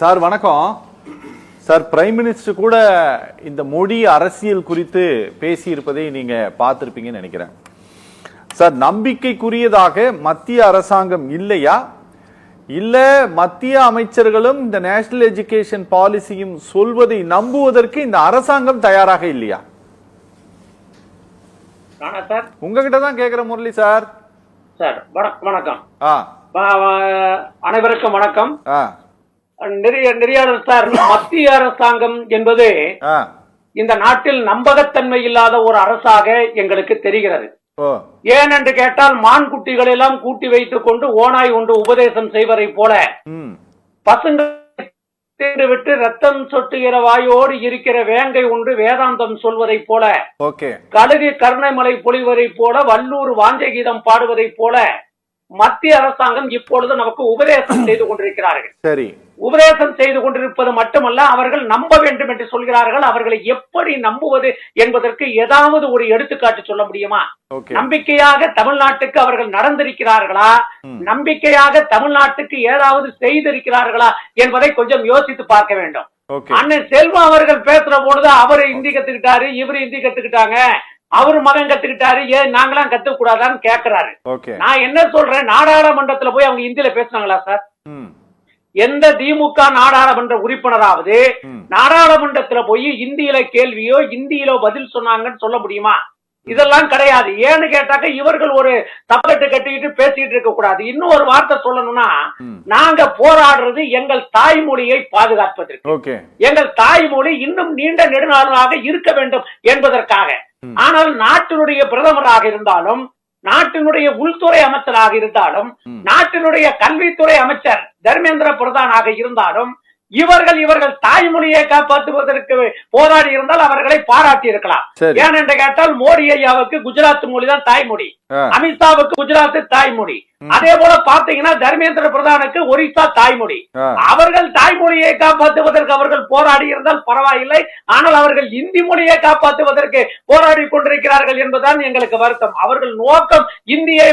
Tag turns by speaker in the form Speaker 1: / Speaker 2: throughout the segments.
Speaker 1: Sir வணக்கம் sir. Prime minister கூட இந்த மொழி அரசியல் குறித்து பேசி இருப்பதை நீங்க பார்த்திருப்பீங்கன்னு நினைக்கிறேன். சார், நம்பிக்கைக்குரியதாக மத்திய அரசாங்கம் இல்லையா, இல்ல மத்திய அமைச்சர்களும் இந்த நேஷனல் எஜுகேஷன் பாலிசியும் சொல்வதை நம்புவதற்கு இந்த அரசாங்கம் தயாராக இல்லையா? உங்ககிட்ட தான் கேக்குற முரளி சார்.
Speaker 2: சார் வணக்கம். அனைவருக்கும் வணக்கம். நெறியாளர் சார், மத்திய அரசாங்கம் என்பது இந்த நாட்டில் நம்பகத்தன்மை இல்லாத ஒரு அரசாக எங்களுக்கு தெரிகிறது. ஏனென்று கேட்டால் மான்குட்டிகள் எல்லாம் கூட்டி வைத்துக் கொண்டு ஓனாய் ஒன்று உபதேசம் செய்வதை போல, பசுங்க விட்டு ரத்தம் சொட்டுகிற வாயோடு இருக்கிற வேங்கை ஒன்று வேதாந்தம் சொல்வதை போல, கழுகு கருணைமலை பொழிவதை போல, வல்லூர் வாஞ்சகீதம் பாடுவதை போல மத்திய அரசாங்கம் இப்பொழுது நமக்கு உபதேசம் செய்து கொண்டிருக்கிறார்கள். சரி, உபதேசம் செய்து கொண்டிருப்பது மட்டுமல்ல, அவர்கள் நம்ப வேண்டும் என்று சொல்கிறார்கள். அவர்களை எப்படி நம்புவது என்பதற்கு ஏதாவது ஒரு எடுத்துக்காட்டு சொல்ல முடியுமா? நம்பிக்கையாக தமிழ்நாட்டுக்கு அவர்கள் நடந்திருக்கிறார்களா, நம்பிக்கையாக தமிழ்நாட்டுக்கு ஏதாவது செய்திருக்கிறார்களா என்பதை கொஞ்சம் யோசித்து பார்க்க வேண்டும். அண்ணன் செல்வம் அவர்கள் பேசுற பொழுது அவரு இந்தி கத்துக்கிட்டாரு, இவரு இந்தி கத்துக்கிட்டாங்க, அவரு மகன் கத்துக்கிட்டாரு, ஏன் நாங்களாம் கத்துக்க கூடாதான்னு கேட்கிறாரு. நான் என்ன சொல்றேன், நாடாளுமன்றத்துல போய் அவங்க இந்தியில பேசினாங்களா சார்? எந்த திமுக நாடாளுமன்ற உறுப்பினராவது நாடாளுமன்றத்துல போய் இந்தியில கேள்வியோ இந்தியில பதில் சொன்னாங்கன்னு சொல்ல முடியுமா? இதெல்லாம் கிடையாது. ஏன்னு கேட்டாக்க இவர்கள் ஒரு தப்பட்டு கட்டிக்கிட்டு பேசிட்டு இருக்க கூடாது. இன்னும் ஒரு வார்த்தை சொல்லணும்னா, நாங்க போராடுறது எங்கள் தாய்மொழியை பாதுகாப்பதற்கு, எங்கள் தாய்மொழி இன்னும் நீண்ட நெடுநாளாக இருக்க வேண்டும் என்பதற்காக. ஆனால் நாட்டினுடைய பிரதமராக இருந்தாலும், நாட்டினுடைய உள்துறை அமைச்சராக இருந்தாலும், நாட்டினுடைய கல்வித்துறை அமைச்சர் தர்மேந்திர பிரதானாக இருந்தாலும், இவர்கள் தாய்மொழியை காப்பாற்றுவதற்கு போராடி இருந்தால் அவர்களை பாராட்டி இருக்கலாம். ஏனென்று கேட்டால் மோடி ஐயாவுக்கு குஜராத் மொழி தான் தாய்மொழி, அமித்ஷாவுக்கு குஜராத் தாய்மொழி, அதே போல பாத்தீங்கன்னா தர்மேந்திர பிரதானுக்கு ஒரிசா தாய்மொழி. அவர்கள் தாய்மொழியை காப்பாற்றுவதற்கு அவர்கள் போராடி இருந்தால் பரவாயில்லை. ஆனால் அவர்கள் இந்தி மொழியை காப்பாற்றுவதற்கு போராடி கொண்டிருக்கிறார்கள் என்பதுதான் எங்களுக்கு வருத்தம். அவர்கள் நோக்கம் இந்தியை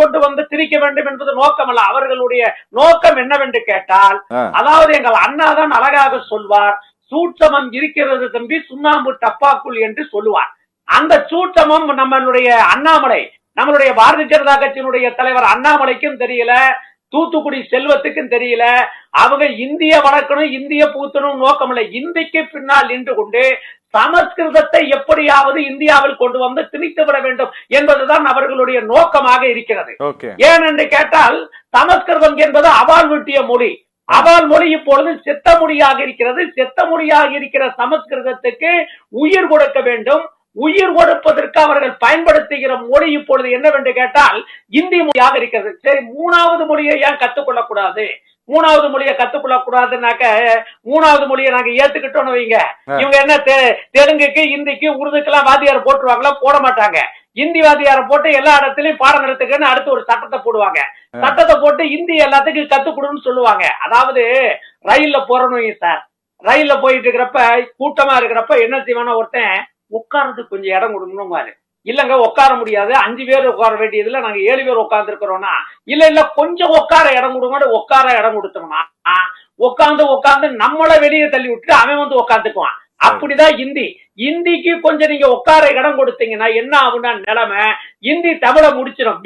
Speaker 2: கொண்டு வந்து திணிக்க வேண்டும் என்பது நோக்கம் அல்ல. அவர்களுடைய நோக்கம் என்னவென்று கேட்டால், அதாவது எங்கள் அண்ணா தான் அழகாக சொல்வார், சூட்சமம் இருக்கிறது தம்பி, சுண்ணாம்பு டப்பாக்குள் என்று சொல்லுவார். அந்த சூட்சமம் நம்மளுடைய அண்ணாமலை, நம்மளுடைய பாரதிய ஜனதா கட்சியினுடைய தலைவர் அண்ணாமலைக்கும் தெரியல, தூத்துக்குடி செல்வத்துக்கும் தெரியல. அவங்க இந்திய வளர்க்கணும், இந்திய பூத்தணும் நோக்கம் இல்லை. இந்திக்கு பின்னால் நின்று கொண்டு சமஸ்கிருதத்தை எப்படியாவது இந்தியாவில் கொண்டு வந்து திணித்து விட வேண்டும் என்பதுதான் அவர்களுடைய நோக்கமாக இருக்கிறது. ஏனென்று கேட்டால், சமஸ்கிருதம் என்பது அவால் வீட்டிய மொழி. அவால் மொழி இப்பொழுது செத்த மொழியாக இருக்கிறது. செத்த மொழியாக இருக்கிற சமஸ்கிருதத்துக்கு உயிர் கொடுக்க வேண்டும். உயிர் கொடுப்பதற்கு அவர்கள் பயன்படுத்துகிற மொழி இப்பொழுது என்னவென்று கேட்டால் இந்தி மொழியாக இருக்கிறது. சரி, மூணாவது மொழியை ஏன் கத்துக்கொள்ளக் கூடாது? மூணாவது மொழியை கத்துக்கொள்ளக் கூடாதுனாக்க, மூணாவது மொழியை நாங்க ஏத்துக்கிட்டோம்னு வைங்க, இவங்க என்ன தெலுங்குக்கு இந்திக்கு உருதுக்கு எல்லாம் வாத்தியார் போட்டுருவாங்களா? போட மாட்டாங்க. இந்தி வாத்தியார போட்டு எல்லா இடத்துலயும் பாடம் நடத்துக்குன்னு அடுத்து ஒரு சட்டத்தை போடுவாங்க. சட்டத்தை போட்டு இந்தி எல்லாத்துக்கும் கத்துக்கொடுன்னு சொல்லுவாங்க. அதாவது ரயில்ல போறணும் சார், ரயில்ல போயிட்டு இருக்கிறப்ப கூட்டமா இருக்கிறப்ப என்ன செய்வானா, ஒருத்தன் உட்கார்றதுக்கு கொஞ்சம் இடம் கொடுக்கணும். இல்லங்க உட்கார முடியாது, 5 பேர் உட்கார வேண்டியதுல நாங்க 7 பேர் உட்கார்ந்து இருக்கிறோம்னா, இல்ல கொஞ்சம் உட்கார இடம் கொடுங்க. உட்கார இடம் கொடுத்தோம்னா உட்கார்ந்து நம்மள வெளியே தள்ளி விட்டு அவன் வந்து உட்காந்துக்குவான். அப்படிதான் இந்திக்கு கொஞ்சம் நீங்க உட்கார இடம் கொடுத்தீங்கன்னா என்ன ஆகுனா நிலைமை, இந்தி தமிழை முடிச்சிடும்.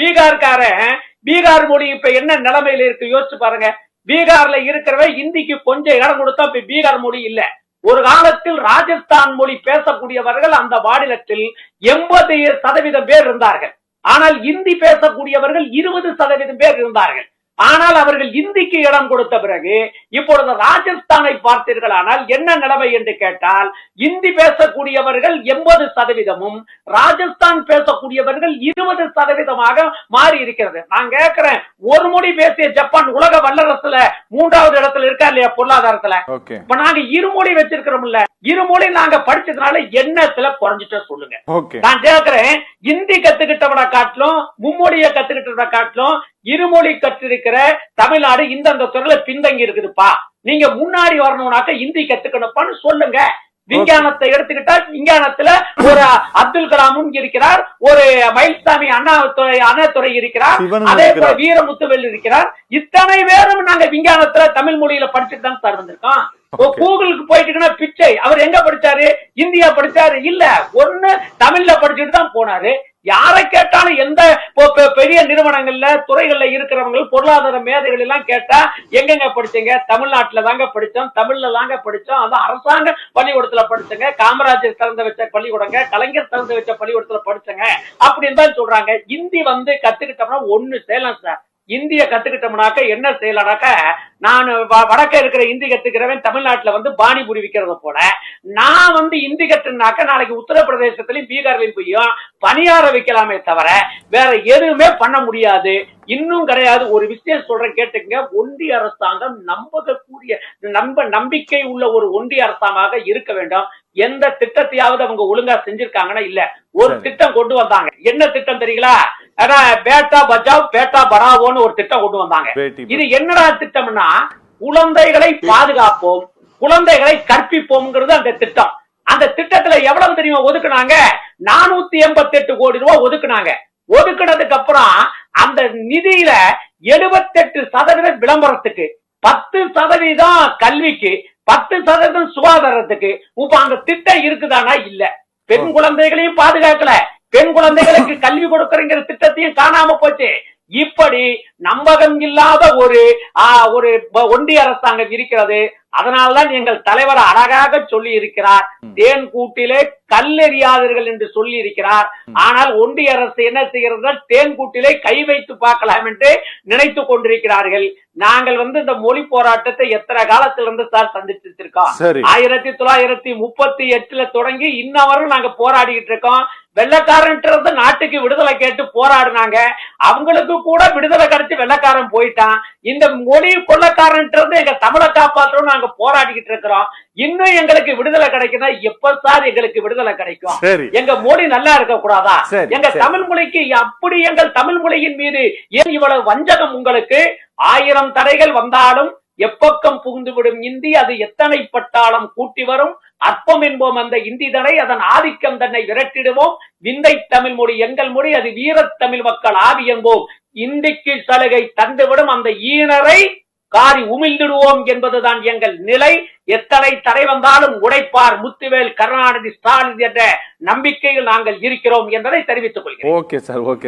Speaker 2: பீகார் மொழி இப்ப என்ன நிலைமையில இருக்கு யோசிச்சு பாருங்க. பீகார்ல இருக்கிறவ இந்திக்கு கொஞ்சம் இடம் கொடுத்தா இப்ப பீகார் மொழி இல்ல. ஒரு காலத்தில் ராஜஸ்தான் மொழி பேசக்கூடியவர்கள் அந்த மாநிலத்தில் 80% பேர் இருந்தார்கள். ஆனால் இந்தி பேசக்கூடியவர்கள் 20% பேர் இருந்தார்கள். ஆனால் அவர்கள் இந்திக்கு இடம் கொடுத்த பிறகு இப்பொழுது ராஜஸ்தானை பார்த்தீர்களானால் என்ன நிலைமை என்று கேட்டால், இந்தி பேசக்கூடியவர்கள் 80%, ராஜஸ்தான் பேசக்கூடியவர்கள் 20% மாறி இருக்கிறது. நான் கேட்கிறேன், ஒரு மொழி பேசிய ஜப்பான் உலக வல்லரசுல 3வது இடத்துல இருக்கா இல்லையா பொருளாதாரத்துல? இப்ப நாங்க இருமொழி வச்சிருக்கிறோம்ல, இருமொழி நாங்க படிச்சதுனால என்னத்துல குறைஞ்சிட்ட சொல்லுங்க. நான் கேட்கிறேன், இந்தி கத்துக்கிட்டவனை காட்டிலும் மும்மொழியை கத்துக்கிட்டவனை காட்டிலும் இருமொழி கற்றிருக்கிற தமிழ்நாடு இந்த துறையில பின்தங்கி இருக்குதுப்பா. நீங்க முன்னாடி வரணும்னாக்க இந்தி கத்துக்கணும்னு சொல்லுங்க. விஞ்ஞானத்தை எடுத்துக்கிட்டால் விஞ்ஞானத்துல ஒரு அப்துல் கலாமும் இருக்கிறார், ஒரு மயில்சாமி அண்ணாதுரை இருக்கிறார், அதே போல வீரமுத்துவேல் இருக்கிறார். இத்தனை பேரும் நாங்க விஞ்ஞானத்துல தமிழ் மொழியில படிச்சுட்டு தான் சார் வந்திருக்கோம். கூகுளுக்கு போயிட்டு பிச்சை அவர் எங்க படிச்சாரு? இந்தியா படிச்சாரு இல்ல, ஒண்ணு தமிழ்ல படிச்சுட்டு தான் போனாரு. யாரை கேட்டாலும் எந்த பெரிய நிறுவனங்கள்ல துறைகள்ல இருக்கிறவங்க பொருளாதார மேதைகள் எல்லாம் கேட்டா எங்கெங்க படிச்சீங்க? தமிழ்நாட்டுல தாங்க படிச்சோம், தமிழ்ல தாங்க படிச்சோம், அதான் அரசாங்க பள்ளிக்கூடத்துல படிச்சங்க, காமராஜர் திறந்து வச்ச பள்ளிக்கூடங்க, கலைஞர் திறந்து வச்ச பள்ளிக்கூடத்துல படிச்சங்க அப்படின்னு தான் சொல்றாங்க. இந்தி கத்துக்கிட்டோம்னா ஒண்ணு செய்யலாம் சார். இந்திய கத்துக்கிட்டோம்னாக்க என்ன செய்யலாம்னாக்க, நான் வடக்க இருக்கிற இந்தி கத்துக்கிறவன் தமிழ்நாட்டுல பானிபுரி விற்கிறத போல, நான் இந்தி கத்துனாக்க நாளைக்கு உத்தரப்பிரதேசத்திலையும் பீகார்லயும் போயும் பணியார வைக்கலாமே தவிர வேற எதுவுமே பண்ண முடியாது. இன்னும் கிடையாது. ஒரு விஷயம் சொல்றேன் கேட்டுங்க. ஒன்றிய அரசாங்கம் நம்பக்கூடிய நம்பிக்கை உள்ள ஒரு ஒன்றிய அரசாங்கமாக இருக்க வேண்டும். எந்த திட்டத்தையாவது அவங்க ஒழுங்கா செஞ்சிருக்காங்கன்னா இல்ல. ஒரு திட்டம் கொண்டு வந்தாங்க. என்ன திட்டம் தெரியுங்களா? பேட்டா பச்சாவ் பேட்டா படாவோன்னு ஒரு திட்டம் கொண்டு வந்தாங்க. இது என்னடா திட்டம்னா, குழந்தைகளை பாதுகாப்போம், குழந்தைகளை கற்பிப்போம்ங்கிறது அந்த திட்டம். அந்த திட்டத்துல எவ்வளவு தெரியுமா ஒதுக்குனாங்க? 488 கோடி ரூபாய் ஒதுக்குனாங்க. ஒதுக்குனதுக்கு அப்புறம் அந்த நிதியில 78% விளம்பரத்துக்கு, 10% கல்விக்கு, 10% சுகாதாரத்துக்கு. இப்ப அந்த திட்டம் இருக்குதானா? இல்ல. பெண் குழந்தைகளையும் பாதுகாக்கல, பெண் குழந்தைகளுக்கு கல்வி கொடுக்கறங்கிற திட்டத்தையும் காணாம போச்சு. இப்படி நம்பகம் இல்லாத ஒரு ஒன்றிய அரசாங்கம் இருக்கிறது. அதனால்தான் எங்கள் தலைவர் அழகாக சொல்லி இருக்கிறார், தேன் கூட்டிலே கல்லெறியாதீர்கள் என்று சொல்லி இருக்கிறார். ஆனால் ஒன்றிய அரசு என்ன செய்கிறது? தேன் கூட்டிலே கை வைத்து பார்க்கலாம் என்று நினைத்துக் கொண்டிருக்கிறார்கள். நாங்கள் இந்த மொழி போராட்டத்தை எத்தனை காலத்திலிருந்து சார் சந்திச்சிட்டு இருக்கோம்? 1938 தொடங்கி இன்னவரும் நாங்க போராடிட்டு இருக்கோம். வெள்ளக்காரன்றது நாட்டுக்கு விடுதலை கேட்டு போராடினாங்க. அவங்களுக்கு கூட விடுதலை கிடைச்சு வெள்ளக்காரன் போயிட்டான். இந்த மொழி கொள்ளக்காரன்றது எங்க தமிழை காப்பாற்றணும் நாங்க போராடிக்கிட்டு இருக்கிறோம். இன்னும் எங்களுக்கு விடுதலை கிடைக்குன்னா எப்ப சார் எங்களுக்கு விடுதலை கிடைக்கும்? எங்க மொழி நல்லா இருக்க கூடாதா? எங்க தமிழ் மொழிக்கு அப்படி எங்கள் தமிழ் மொழியின் மீது ஏன் இவ்வளவு வஞ்சகம்? உங்களுக்கு 1000 தடைகள் வந்தாலும் எப்பக்கம் புகுந்துவிடும் இந்தி, அது எத்தனை பட்டாளம் கூட்டி வரும். அற்பம் என்போம் அந்த இந்தி தடை, அதன் ஆதிக்கம் தன்னை விரட்டிடுவோம். விந்தை தமிழ் மொழி எங்கள் மொழி, அது வீரத் தமிழ் மக்கள் ஆவி என்போம். இந்திக்கு சலுகை தந்துவிடும் அந்த ஈனரை காரி உமிழ்ந்திடுவோம் என்பதுதான் எங்கள் நிலை. எத்தனை தடை வந்தாலும் உடைப்பார் முத்துவேல், கருணாநிதி, ஸ்டாலின் என்ற நம்பிக்கையில் நாங்கள் இருக்கிறோம் என்பதை தெரிவித்துக் கொள்கிறேன்.
Speaker 1: Okay sir, okay.